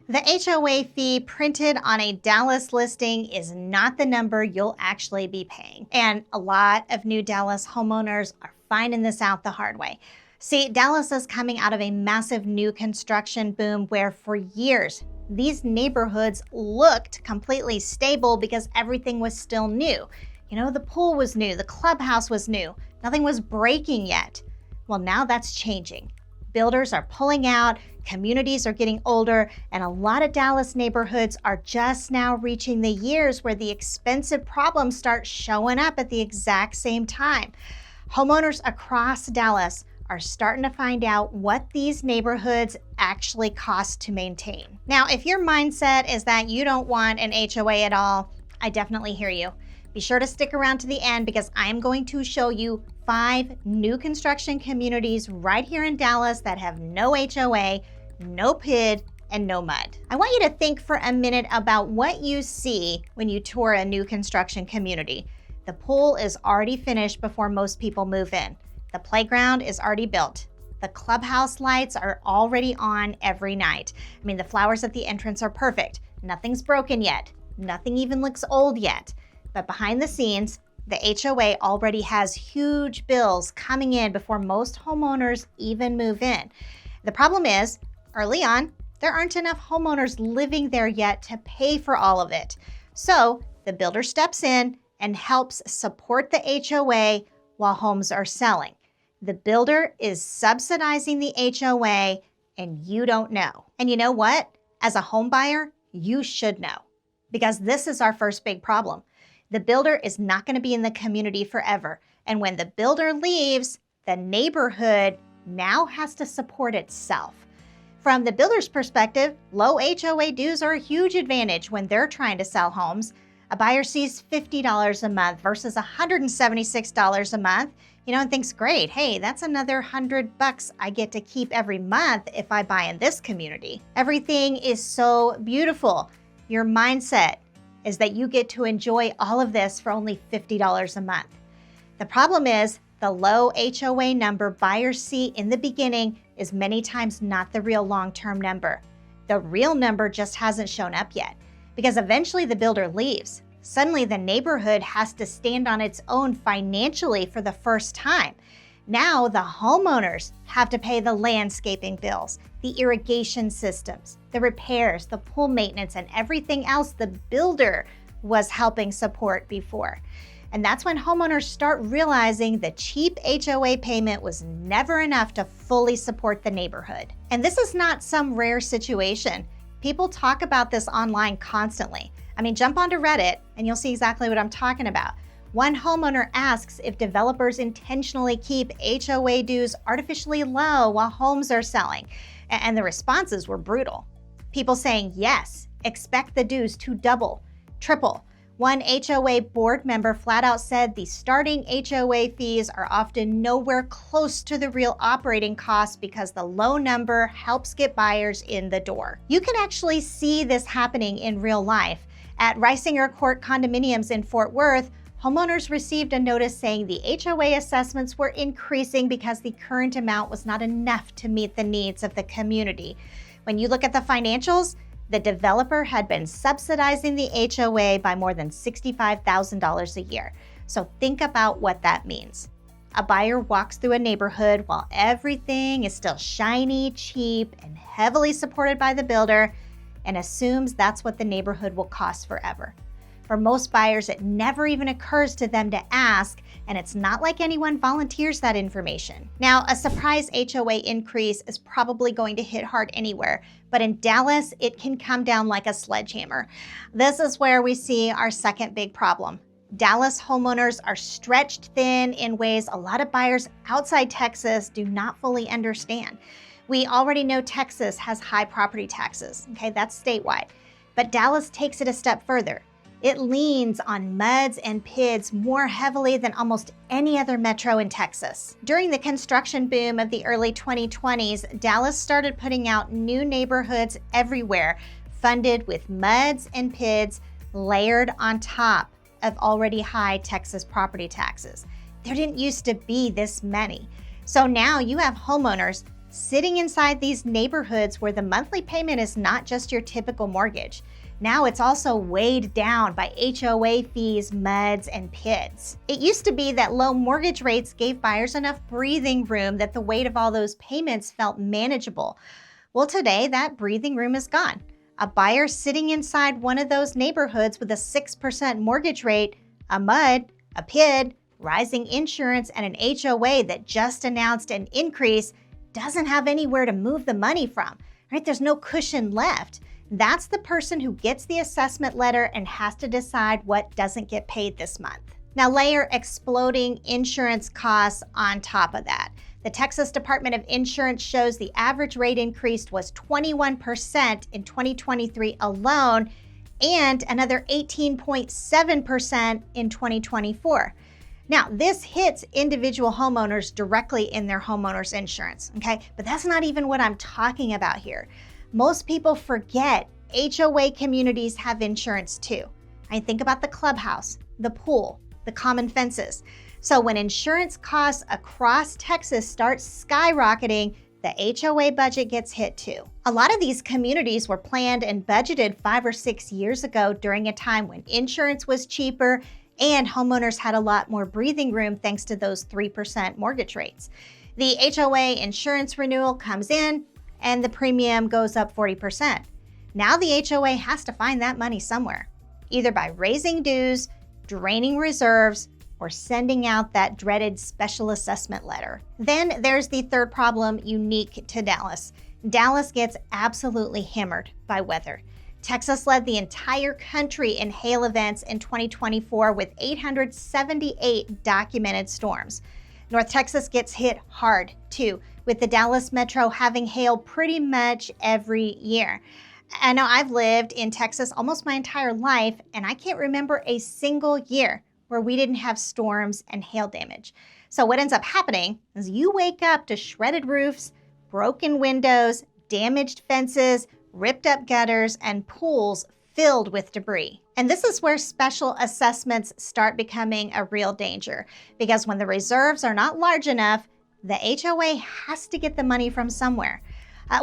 The HOA fee printed on a Dallas listing is not the number you'll actually be paying. And a lot of new Dallas homeowners are finding this out the hard way. See, Dallas is coming out of a massive new construction boom where for years, these neighborhoods looked completely stable because everything was still new. You know, the pool was new, the clubhouse was new, nothing was breaking yet. Well, now that's changing. Builders are pulling out, communities are getting older, and a lot of Dallas neighborhoods are just now reaching the years where the expensive problems start showing up at the exact same time. Homeowners across Dallas are starting to find out what these neighborhoods actually cost to maintain. Now, if your mindset is that you don't want an HOA at all, I definitely hear you. Be sure to stick around to the end because I am going to show you 5 new construction communities right here in Dallas that have no HOA, no PID, and no mud. I want you to think for a minute about what you see when you tour a new construction community. The pool is already finished before most people move in. The playground is already built. The clubhouse lights are already on every night. I mean, the flowers at the entrance are perfect. Nothing's broken yet. Nothing even looks old yet. But behind the scenes, the HOA already has huge bills coming in before most homeowners even move in. The problem is, early on, there aren't enough homeowners living there yet to pay for all of it. So the builder steps in and helps support the HOA while homes are selling. The builder is subsidizing the HOA and you don't know. And you know what? As a home buyer, you should know because this is our first big problem. The builder is not going to be in the community forever. And when the builder leaves, the neighborhood now has to support itself. From the builder's perspective, low HOA dues are a huge advantage when they're trying to sell homes. A buyer sees $50 a month versus $176 a month, and thinks, great, hey, that's another $100 I get to keep every month if I buy in this community. Everything is so beautiful. Your mindset is that you get to enjoy all of this for only $50 a month. The problem is the low HOA number buyers see in the beginning is many times not the real long-term number. The real number just hasn't shown up yet because eventually the builder leaves. Suddenly the neighborhood has to stand on its own financially for the first time. Now the homeowners have to pay the landscaping bills, the irrigation systems, the repairs, the pool maintenance, and everything else the builder was helping support before. And that's when homeowners start realizing the cheap HOA payment was never enough to fully support the neighborhood. And this is not some rare situation. People talk about this online constantly. I mean, jump onto Reddit and you'll see exactly what I'm talking about. One homeowner asks if developers intentionally keep HOA dues artificially low while homes are selling. And the responses were brutal. People saying, yes, expect the dues to double, triple. One HOA board member flat out said the starting HOA fees are often nowhere close to the real operating costs because the low number helps get buyers in the door. You can actually see this happening in real life. At Reisinger Court Condominiums in Fort Worth, homeowners received a notice saying the HOA assessments were increasing because the current amount was not enough to meet the needs of the community. When you look at the financials, the developer had been subsidizing the HOA by more than $65,000 a year. So think about what that means. A buyer walks through a neighborhood while everything is still shiny, cheap, and heavily supported by the builder and assumes that's what the neighborhood will cost forever. For most buyers, it never even occurs to them to ask, and it's not like anyone volunteers that information. Now, a surprise HOA increase is probably going to hit hard anywhere, but in Dallas, it can come down like a sledgehammer. This is where we see our second big problem. Dallas homeowners are stretched thin in ways a lot of buyers outside Texas do not fully understand. We already know Texas has high property taxes, okay, that's statewide, but Dallas takes it a step further. It leans on MUDs and PIDs more heavily than almost any other metro in Texas. During the construction boom of the early 2020s, Dallas started putting out new neighborhoods everywhere, funded with MUDs and PIDs layered on top of already high Texas property taxes. There didn't used to be this many. So now you have homeowners sitting inside these neighborhoods where the monthly payment is not just your typical mortgage. Now it's also weighed down by HOA fees, MUDs, and PIDs. It used to be that low mortgage rates gave buyers enough breathing room that the weight of all those payments felt manageable. Well, today that breathing room is gone. A buyer sitting inside one of those neighborhoods with a 6% mortgage rate, a MUD, a PID, rising insurance, and an HOA that just announced an increase doesn't have anywhere to move the money from, right? There's no cushion left. That's the person who gets the assessment letter and has to decide what doesn't get paid this month. Now layer exploding insurance costs on top of that. The Texas Department of Insurance shows the average rate increase was 21% in 2023 alone and another 18.7% in 2024. Now, this hits individual homeowners directly in their homeowners insurance, okay? But that's not even what I'm talking about here. Most people forget HOA communities have insurance too. I think about the clubhouse, the pool, the common fences. So when insurance costs across Texas start skyrocketing, the HOA budget gets hit too. A lot of these communities were planned and budgeted 5 or 6 years ago during a time when insurance was cheaper and homeowners had a lot more breathing room thanks to those 3% mortgage rates. The HOA insurance renewal comes in and the premium goes up 40%. Now the HOA has to find that money somewhere, either by raising dues, draining reserves, or sending out that dreaded special assessment letter. Then there's the third problem unique to Dallas. Dallas gets absolutely hammered by weather. Texas led the entire country in hail events in 2024 with 878 documented storms. North Texas gets hit hard too, with the Dallas metro having hail pretty much every year. I know I've lived in Texas almost my entire life, and I can't remember a single year where we didn't have storms and hail damage. So what ends up happening is you wake up to shredded roofs, broken windows, damaged fences, ripped up gutters, and pools filled with debris. And this is where special assessments start becoming a real danger, because when the reserves are not large enough, the HOA has to get the money from somewhere.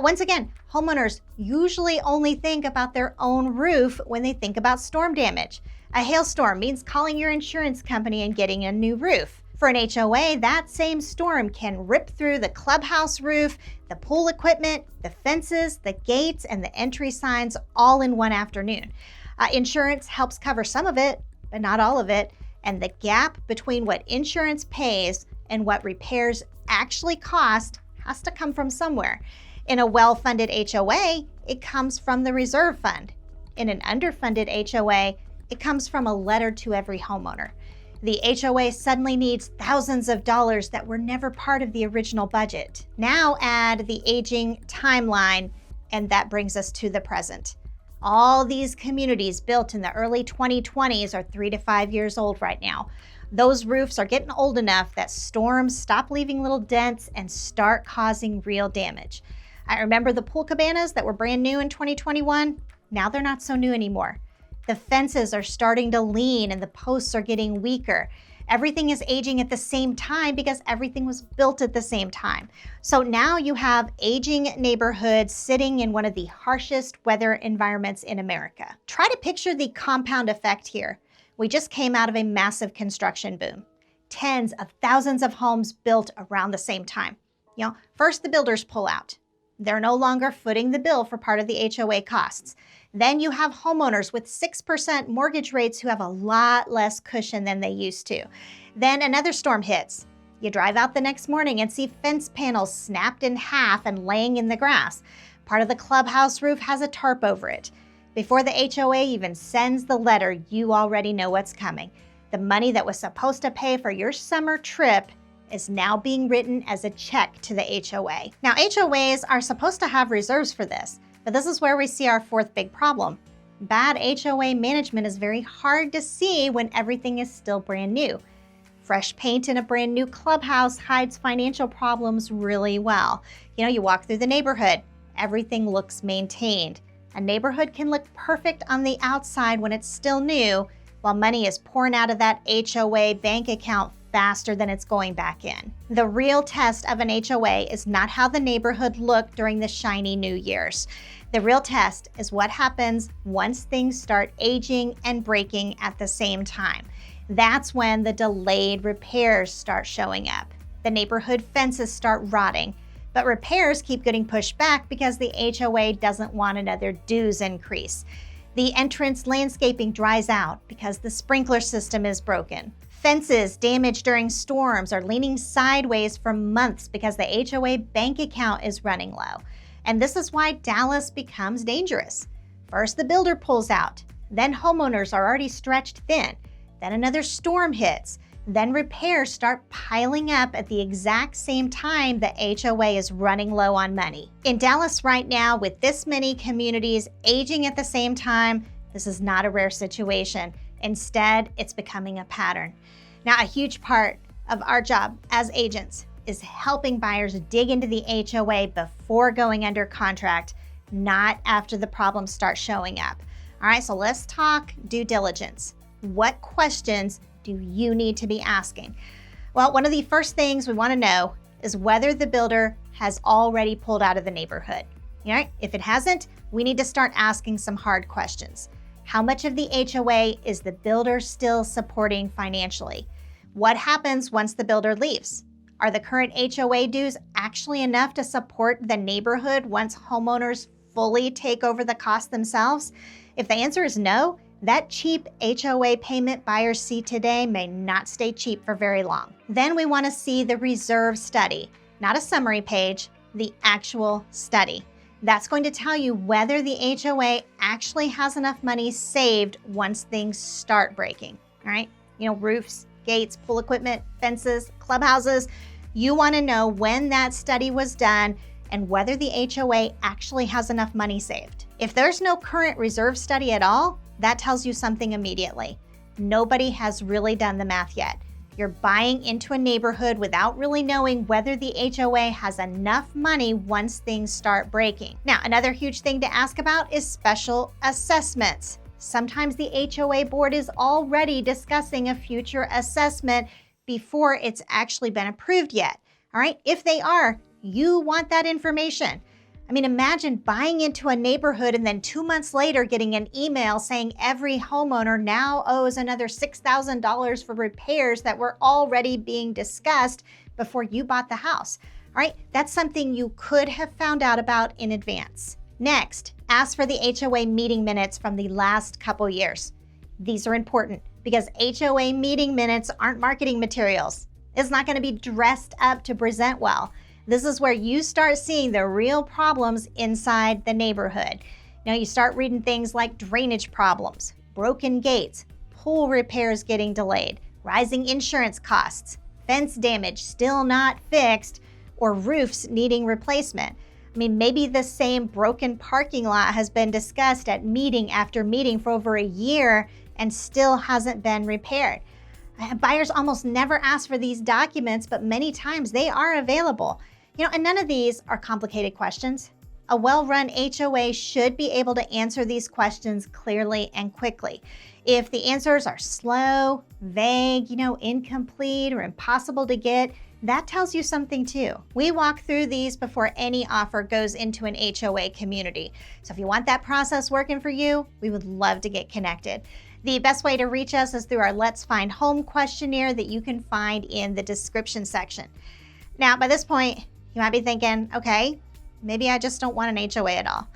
Once again, homeowners usually only think about their own roof when they think about storm damage. A hailstorm means calling your insurance company and getting a new roof. For an HOA, that same storm can rip through the clubhouse roof, the pool equipment, the fences, the gates, and the entry signs all in one afternoon. Insurance helps cover some of it, but not all of it, and the gap between what insurance pays and what repairs actually cost has to come from somewhere. In a well-funded HOA, it comes from the reserve fund. In an underfunded HOA, it comes from a letter to every homeowner. The HOA suddenly needs thousands of dollars that were never part of the original budget. Now add the aging timeline, and that brings us to the present. All these communities built in the early 2020s are 3 to 5 years old right now. Those roofs are getting old enough that storms stop leaving little dents and start causing real damage. I remember the pool cabanas that were brand new in 2021. Now they're not so new anymore. The fences are starting to lean and the posts are getting weaker. Everything is aging at the same time because everything was built at the same time. So now you have aging neighborhoods sitting in one of the harshest weather environments in America. Try to picture the compound effect here. We just came out of a massive construction boom. Tens of thousands of homes built around the same time. First the builders pull out. They're no longer footing the bill for part of the HOA costs. Then you have homeowners with 6% mortgage rates who have a lot less cushion than they used to. Then another storm hits. You drive out the next morning and see fence panels snapped in half and laying in the grass. Part of the clubhouse roof has a tarp over it. Before the HOA even sends the letter, you already know what's coming. The money that was supposed to pay for your summer trip is now being written as a check to the HOA. Now, HOAs are supposed to have reserves for this, but this is where we see our fourth big problem. Bad HOA management is very hard to see when everything is still brand new. Fresh paint in a brand new clubhouse hides financial problems really well. You walk through the neighborhood, everything looks maintained. A neighborhood can look perfect on the outside when it's still new, while money is pouring out of that HOA bank account faster than it's going back in. The real test of an HOA is not how the neighborhood looked during the shiny new years. The real test is what happens once things start aging and breaking at the same time. That's when the delayed repairs start showing up. The neighborhood fences start rotting, but repairs keep getting pushed back because the HOA doesn't want another dues increase. The entrance landscaping dries out because the sprinkler system is broken. Fences damaged during storms are leaning sideways for months because the HOA bank account is running low. And this is why Dallas becomes dangerous. First, the builder pulls out. Then homeowners are already stretched thin. Then another storm hits. Then repairs start piling up at the exact same time the HOA is running low on money. In Dallas right now, with this many communities aging at the same time, this is not a rare situation. Instead, it's becoming a pattern. Now, a huge part of our job as agents is helping buyers dig into the HOA before going under contract, not after the problems start showing up. All right, so let's talk due diligence. What questions do you need to be asking? Well, one of the first things we want to know is whether the builder has already pulled out of the neighborhood. All right? If it hasn't, we need to start asking some hard questions. How much of the HOA is the builder still supporting financially? What happens once the builder leaves? Are the current HOA dues actually enough to support the neighborhood once homeowners fully take over the cost themselves? If the answer is no, that cheap HOA payment buyers see today may not stay cheap for very long. Then we want to see the reserve study, not a summary page, the actual study. That's going to tell you whether the HOA actually has enough money saved once things start breaking, all right? Roofs, gates, pool equipment, fences, clubhouses. You want to know when that study was done and whether the HOA actually has enough money saved. If there's no current reserve study at all, that tells you something immediately. Nobody has really done the math yet. You're buying into a neighborhood without really knowing whether the HOA has enough money once things start breaking. Now, another huge thing to ask about is special assessments. Sometimes the HOA board is already discussing a future assessment before it's actually been approved yet. All right, if they are, you want that information. Imagine buying into a neighborhood and then 2 months later getting an email saying every homeowner now owes another $6,000 for repairs that were already being discussed before you bought the house. All right, that's something you could have found out about in advance. Next, ask for the HOA meeting minutes from the last couple years. These are important because HOA meeting minutes aren't marketing materials. It's not going to be dressed up to present well. This is where you start seeing the real problems inside the neighborhood. Now you start reading things like drainage problems, broken gates, pool repairs getting delayed, rising insurance costs, fence damage still not fixed, or roofs needing replacement. Maybe the same broken parking lot has been discussed at meeting after meeting for over a year and still hasn't been repaired. Buyers almost never ask for these documents, but many times they are available. And none of these are complicated questions. A well-run HOA should be able to answer these questions clearly and quickly. If the answers are slow, vague, incomplete, or impossible to get, that tells you something too. We walk through these before any offer goes into an HOA community. So if you want that process working for you, we would love to get connected. The best way to reach us is through our Let's Find Home questionnaire that you can find in the description section. Now, by this point, you might be thinking, okay, maybe I just don't want an HOA at all.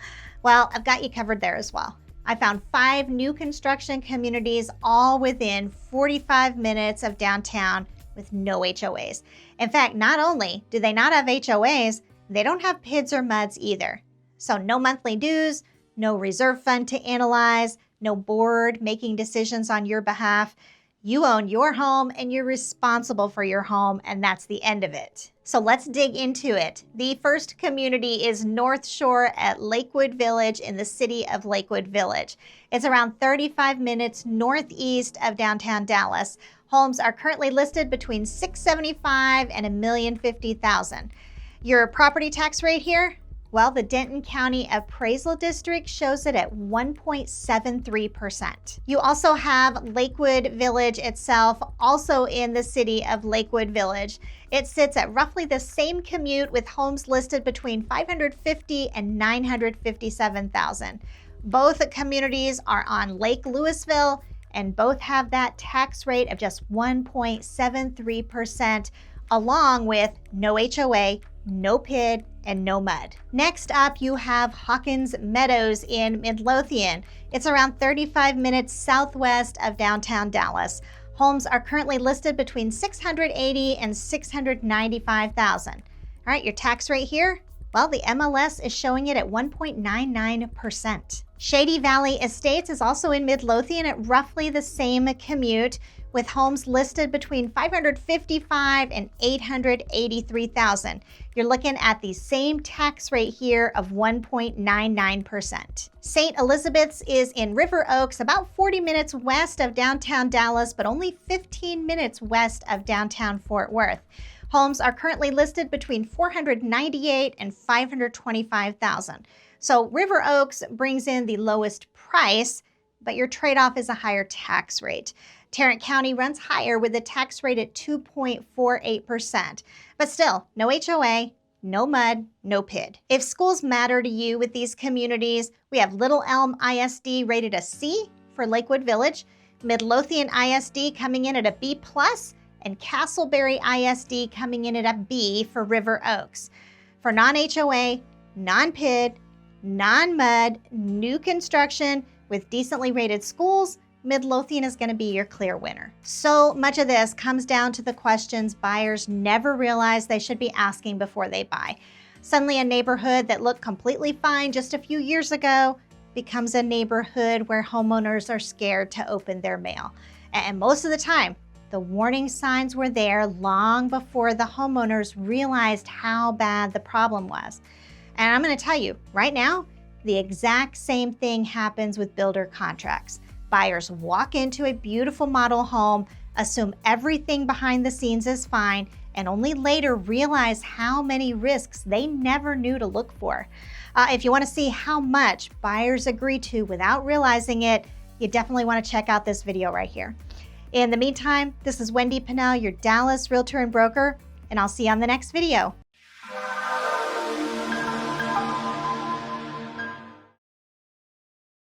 Well, I've got you covered there as well. I found 5 new construction communities all within 45 minutes of downtown with no HOAs. In fact, not only do they not have HOAs, they don't have PIDs or MUDs either. So no monthly dues, no reserve fund to analyze, no board making decisions on your behalf. You own your home and you're responsible for your home, and that's the end of it. So let's dig into it. The first community is North Shore at Lakewood Village in the city of Lakewood Village. It's around 35 minutes northeast of downtown Dallas. Homes are currently listed between $675,000 and $1,050,000. Your property tax rate here, Well, the Denton County Appraisal District shows it at 1.73%. You also have Lakewood Village itself, also in the city of Lakewood Village. It sits at roughly the same commute with homes listed between 550 and 957,000. Both communities are on Lake Louisville, and both have that tax rate of just 1.73%, along with no HOA, no PID, and no MUD. Next up, you have Hawkins Meadows in Midlothian. It's around 35 minutes southwest of downtown Dallas. Homes are currently listed between 680 and 695,000. All right, your tax rate here? Well, the MLS is showing it at 1.99%. Shady Valley Estates is also in Midlothian at roughly the same commute, with homes listed between 555 and 883,000. You're looking at the same tax rate here of 1.99%. St. Elizabeth's is in River Oaks, about 40 minutes west of downtown Dallas, but only 15 minutes west of downtown Fort Worth. Homes are currently listed between 498 and 525,000. So River Oaks brings in the lowest price, but your trade-off is a higher tax rate. Tarrant County runs higher with a tax rate at 2.48%. But still, no HOA, no MUD, no PID. If schools matter to you with these communities, we have Little Elm ISD rated a C for Lakewood Village, Midlothian ISD coming in at a B+, and Castleberry ISD coming in at a B for River Oaks. For non-HOA, non-PID, non-MUD, new construction with decently rated schools, Midlothian is going to be your clear winner. So much of this comes down to the questions buyers never realize they should be asking before they buy. Suddenly a neighborhood that looked completely fine just a few years ago becomes a neighborhood where homeowners are scared to open their mail. And most of the time, the warning signs were there long before the homeowners realized how bad the problem was. And I'm going to tell you, right now, the exact same thing happens with builder contracts. Buyers walk into a beautiful model home, assume everything behind the scenes is fine, and only later realize how many risks they never knew to look for. If you want to see how much buyers agree to without realizing it, you definitely want to check out this video right here. In the meantime, this is Wendy Pinnell, your Dallas Realtor and Broker, and I'll see you on the next video.